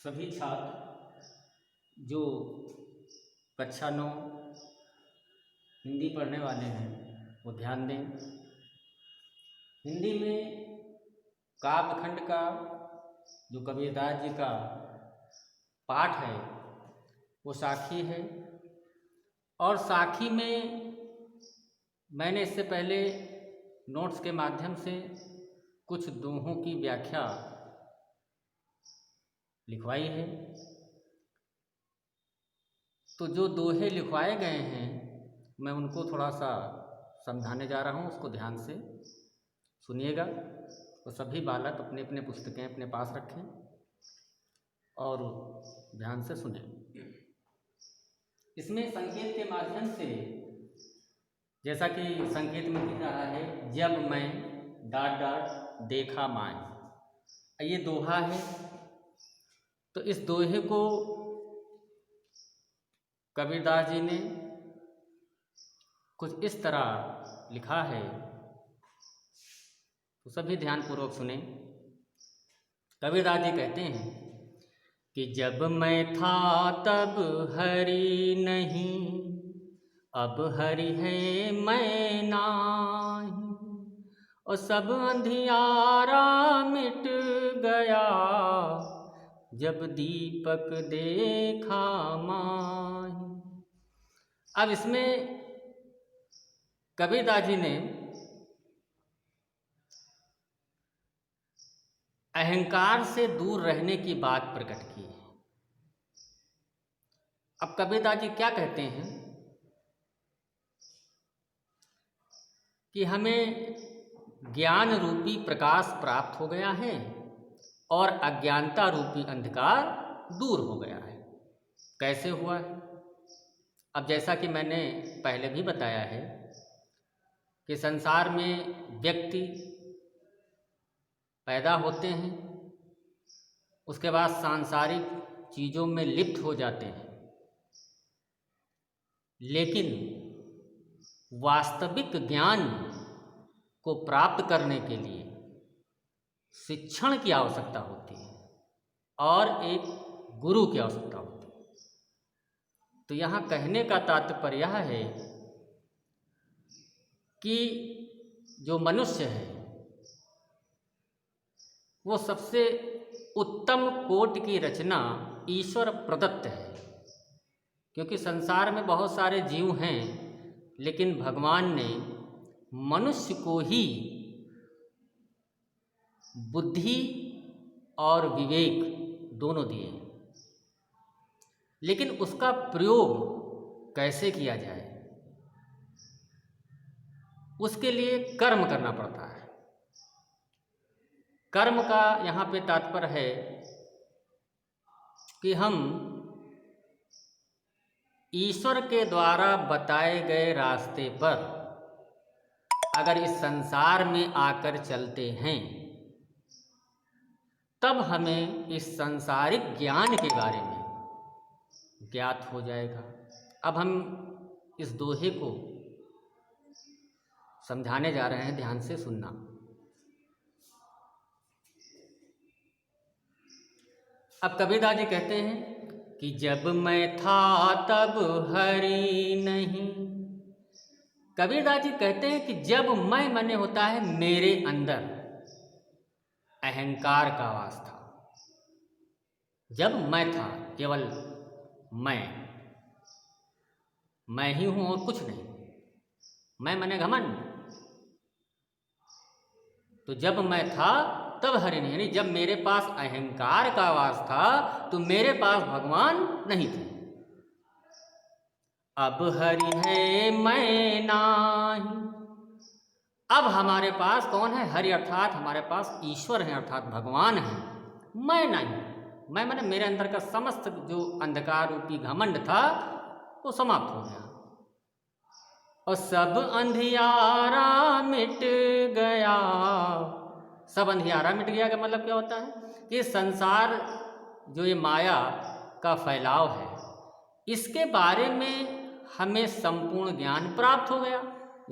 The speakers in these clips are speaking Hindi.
सभी छात्र जो कक्षा 9 हिंदी पढ़ने वाले हैं वो ध्यान दें। हिंदी में काव्यखंड का जो कबीरदास जी का पाठ है वो साखी है, और साखी में मैंने इससे पहले नोट्स के माध्यम से कुछ दोहों की व्याख्या लिखवाई है। तो जो दोहे लिखवाए गए हैं मैं उनको थोड़ा सा समझाने जा रहा हूँ, उसको ध्यान से सुनिएगा। तो सभी बालक अपने अपने पुस्तकें अपने पास रखें और ध्यान से सुनें। इसमें संकेत के माध्यम से, जैसा कि संकेत में दिख रहा है, जब मैं डांट डांट देखा माए, ये दोहा है। तो इस दोहे को कबीरदास जी ने कुछ इस तरह लिखा है, तो सभी ध्यानपूर्वक सुने। कबीरदास जी कहते हैं कि जब मैं था तब हरि नहीं, अब हरि है मैं नाही, और सब अंधियारा मिट गया, जब दीपक देखा माही। अब इसमें कबीरदास जी ने अहंकार से दूर रहने की बात प्रकट की है। अब कबीरदास जी क्या कहते हैं कि हमें ज्ञान रूपी प्रकाश प्राप्त हो गया है और अज्ञानता रूपी अंधकार दूर हो गया है। कैसे हुआ है? अब जैसा कि मैंने पहले भी बताया है कि संसार में व्यक्ति पैदा होते हैं, उसके बाद सांसारिक चीज़ों में लिप्त हो जाते हैं, लेकिन वास्तविक ज्ञान को प्राप्त करने के लिए शिक्षण की आवश्यकता होती है और एक गुरु की आवश्यकता होती है। तो यहाँ कहने का तात्पर्य यह है कि जो मनुष्य है वो सबसे उत्तम कोटि की रचना ईश्वर प्रदत्त है, क्योंकि संसार में बहुत सारे जीव हैं, लेकिन भगवान ने मनुष्य को ही बुद्धि और विवेक दोनों दिए, लेकिन उसका प्रयोग कैसे किया जाए उसके लिए कर्म करना पड़ता है। कर्म का यहाँ पे तात्पर्य है कि हम ईश्वर के द्वारा बताए गए रास्ते पर अगर इस संसार में आकर चलते हैं तब हमें इस सांसारिक ज्ञान के बारे में ज्ञात हो जाएगा। अब हम इस दोहे को समझाने जा रहे हैं, ध्यान से सुनना। अब कबीरदास जी कहते हैं कि जब मैं था तब हरि नहीं। कबीरदास जी कहते हैं कि जब मैं माने होता है मेरे अंदर अहंकार का वास था। जब मैं था, केवल मैं ही हूं और कुछ नहीं, मैं माने घमंड। तो जब मैं था तब हरि नहीं, यानी जब मेरे पास अहंकार का वास था तो मेरे पास भगवान नहीं थे। अब हरि है मैं नाही, अब हमारे पास कौन है? हरि अर्थात हमारे पास ईश्वर है, अर्थात भगवान है। मैं नहीं, मैं माने मेरे अंदर का समस्त जो अंधकार रूपी घमंड था वो समाप्त हो गया, और सब अंधियारा मिट गया। सब अंधियारा मिट गया का मतलब क्या होता है कि संसार जो ये माया का फैलाव है इसके बारे में हमें संपूर्ण ज्ञान प्राप्त हो गया,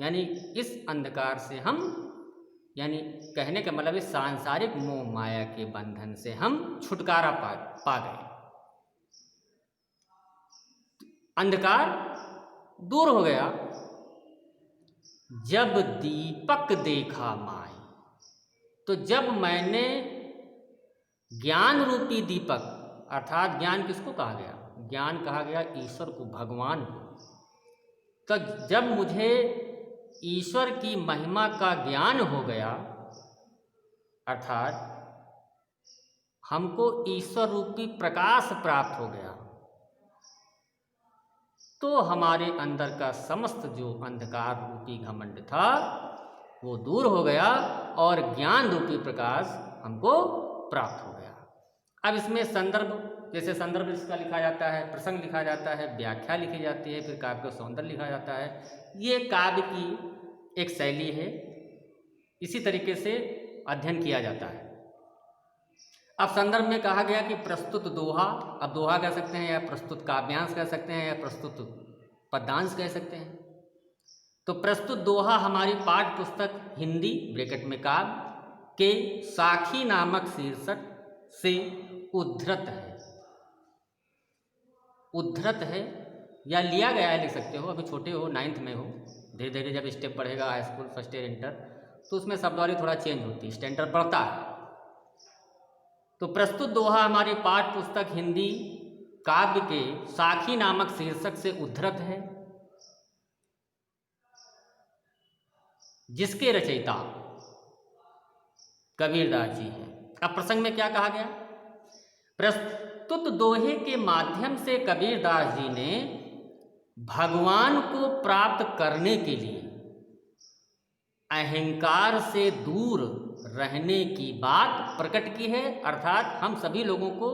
यानी इस अंधकार से हम यानी कहने का मतलब इस सांसारिक मोह माया के बंधन से हम छुटकारा पा गए, अंधकार दूर हो गया। जब दीपक देखा माई, तो जब मैंने ज्ञान रूपी दीपक, अर्थात ज्ञान किसको कहा गया? ज्ञान कहा गया ईश्वर को, भगवान को। तो जब मुझे ईश्वर की महिमा का ज्ञान हो गया, अर्थात हमको ईश्वर रूपी प्रकाश प्राप्त हो गया, तो हमारे अंदर का समस्त जो अंधकार रूपी घमंड था वो दूर हो गया और ज्ञान रूपी प्रकाश हमको प्राप्त हो गया। अब इसमें संदर्भ, जैसे संदर्भ इसका लिखा जाता है, प्रसंग लिखा जाता है, व्याख्या लिखी जाती है, फिर काव्य का सौंदर्य लिखा जाता है। ये काव्य की एक शैली है, इसी तरीके से अध्ययन किया जाता है। अब संदर्भ में कहा गया कि प्रस्तुत दोहा, अब दोहा कह सकते हैं या प्रस्तुत काव्यांश कह सकते हैं या प्रस्तुत पद्यांश कह सकते हैं। तो प्रस्तुत दोहा हमारी पाठ्य पुस्तक हिंदी ब्रैकेट में काव्य के साखी नामक शीर्षक से उद्धृत है, उद्धृत है या लिया गया है, लिख सकते हो। अभी छोटे हो, 9th में हो, धीरे धीरे जब स्टेप बढ़ेगा, high school, first year, inter, तो उसमें शब्दावली थोड़ा चेंज होती है, स्टैंडर्ड बढ़ता है। तो प्रस्तुत दोहा हमारी पाठ्य पुस्तक हिंदी काव्य के साखी नामक शीर्षक से उद्धृत है, जिसके रचयिता कबीरदास जी हैं। अब प्रसंग में क्या कहा गया? प्रस्तुत दोहे के माध्यम से कबीरदास जी ने भगवान को प्राप्त करने के लिए अहंकार से दूर रहने की बात प्रकट की है, अर्थात हम सभी लोगों को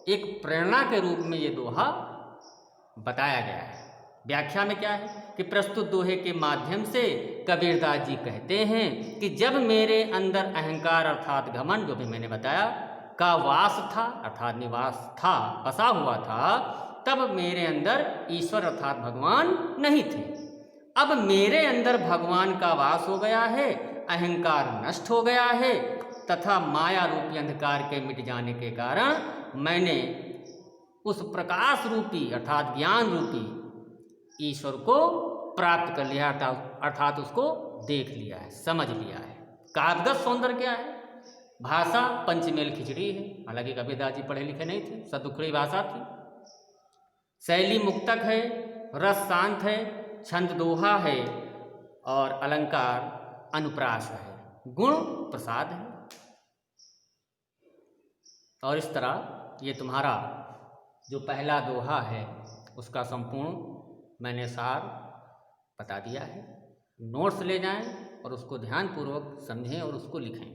एक प्रेरणा के रूप में ये दोहा बताया गया है। व्याख्या में क्या है कि प्रस्तुत दोहे के माध्यम से कबीरदास जी कहते हैं कि जब मेरे अंदर अहंकार अर्थात घमंड, जो भी मैंने बताया, का वास था, अर्थात निवास था, बसा हुआ था, तब मेरे अंदर ईश्वर अर्थात भगवान नहीं थे। अब मेरे अंदर भगवान का वास हो गया है, अहंकार नष्ट हो गया है, तथा माया रूपी अंधकार के मिट जाने के कारण मैंने उस प्रकाश रूपी अर्थात ज्ञान रूपी ईश्वर को प्राप्त कर लिया, अर्थात उसको देख लिया है, समझ लिया है। काव्यगत सौंदर्य क्या है? भाषा पंचमेल खिचड़ी है, हालांकि कबीरदास जी पढ़े लिखे नहीं थे, सदुखड़ी भाषा थी। शैली मुक्तक है, रस शांत है, छंद दोहा है और अलंकार अनुप्रास है, गुण प्रसाद है। और इस तरह ये तुम्हारा जो पहला दोहा है उसका संपूर्ण मैंने सार बता दिया है। नोट्स ले जाएं और उसको ध्यानपूर्वक समझें और उसको लिखें।